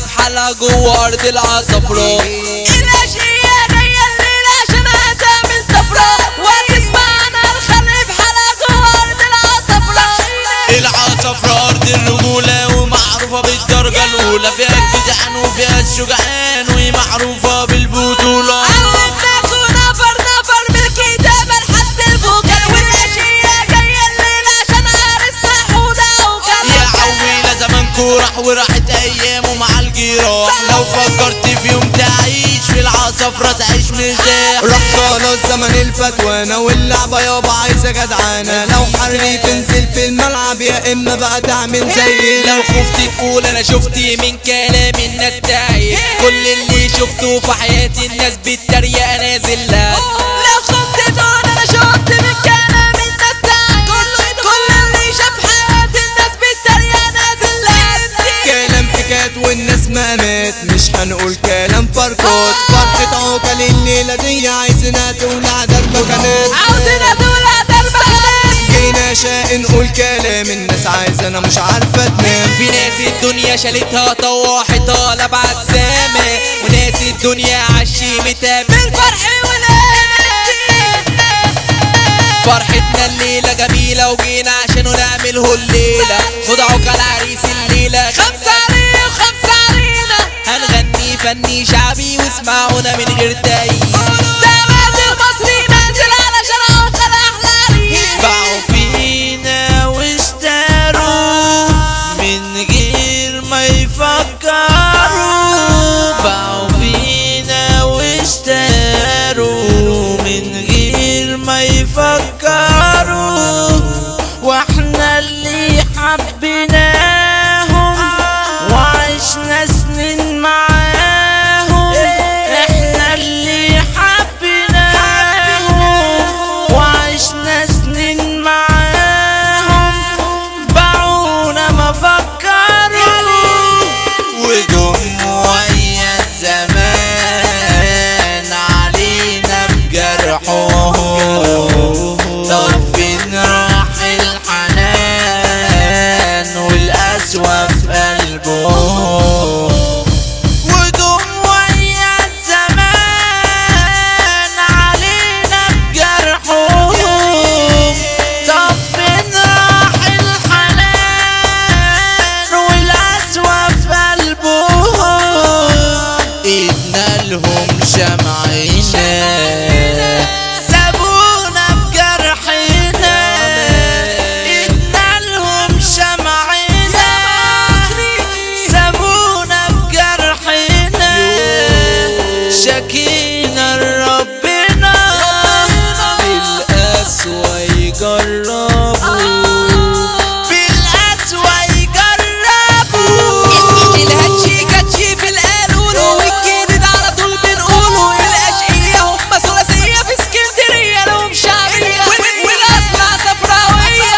بحالها جوه ارض العصفراء. الاشقية جاية الليلة عشان هتعمل طفرة، وتسمع عنها الخلق بحالها جوه ارض العصفراء. العصفراء ارض الرجولة ومعروفة بالدرجة الاولى، فيها الجدعان وفيها الشجعان ومعروفة بالبطولة. علمناكوا نفر نفر بالكتابة لحد الفوكل، والاشقية جاية الليلة عشان عرسنا حودة وكل. يا عويلة زمانكوا راح وراحت ايامه مع الجيران، لو فكرت في يوم تعيش في العصفرة تعيش مرتاح. راح خلاص زمن الفتوانة واللعبة يابا عايزة جدعانة، لو حريف انزل في الملعب يا اما بقى تعمل زينا. لو خفت تقول انا شفت من كلام الناس تعيش، كل اللي شفته في حياتي الناس بالتريقة نازل لك. لو خفت تقول انا شفت من كلام الناس تعيش، كل اللي شاف حياتي الناس بالتريقة نازل لك. كلام حكايات والناس ما مات، مش هنقول كلام فرقات. فرحة عوكل الليلة دي عايزنا تولع دربة كمان، عاوزنا تولع دربة كمان. جينا شاء نقول كلام الناس عايزانا مش عارفة تنام. في ناس الدنيا شالتها طوحتها لبعد سامة، وناس الدنيا عشيمتها بالفرح فرحتنا الليلة جميلة وجينا عشان نعمله الليلة. خدعوا كالعريس الليلة 5 عليه و5 علينا، هنغني فني شعبي واسمعونا من غير تأييد. ده نازل مصري نازل علشان عوكل احلى عريس. باعوا فينا واشتروا من غير ما يفكروا، باعوا فينا واشتروا من غير ما يفكروا، واحنا اللي حبيناهم وعشنا سنين معاهم. احنا اللي حبيناهم وعشنا سنين معاهم، باعونا ما فكروا وجم ويا الزمان علينا بجرحهم. طب فين راح الحنان والقسوة في قلبهم، وجم ويا الزمان علينا بجرحهم. طب فين راح الحنان والقسوة في قلبهم، ايدنا لهم شمعنا سابونا بجرحنا، ايدنا لهم شمعنا سابونا بجرحنا. شكينا لربنا بالقسوة يجربوا، بالقسوة يجربوا. الهاتشي كاتشي في القالولو والجديد على طول بنقوله. الاشقية هم ثلاثية في اسكندرية لهم شعبية والاصل عصفراوية.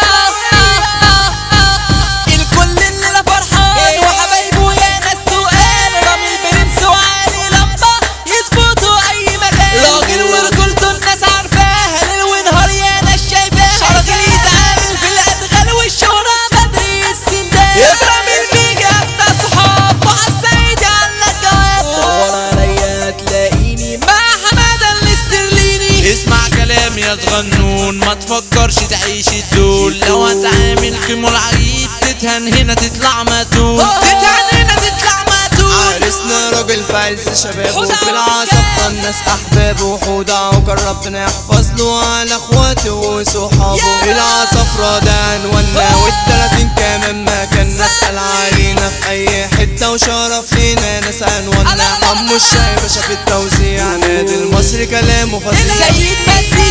الكل الليلة فرحان وحبايبه يا ناس تقال، رامي البرنس وعالي لمبة يظبطوا اي مكان. راجل ورجولته الناس عارفاها ليل ونهار يا ناس شايفاها، راجل يتعامل في الادغال والشهرة بدري السندان. يضرب البيجا بتاع صحاب وعالسيد على الجواب، دور عليا تلاقيني مع حمادة الاسترليني. اسمع كلام يا صغنون ما تفكرش تعيش الدول، لو هتعامل قيمه العيد تتهن هنا تطلع مدول، تتهن هنا تطلع مدول. عرسنا راجل في عز شبابه وفي العصفرة الناس احبابه، وحودة عوكل ربنا يحفظ له على اخواته وصحابه. العصفرة ده عنواننا وال30 كمان مكان، نسأل علينا في اي حتة وشرف لينا ناس عنواننا. حمو الشاي باشا في التوزيع، نادي المصري كلامه فظيع. سيد مزيكا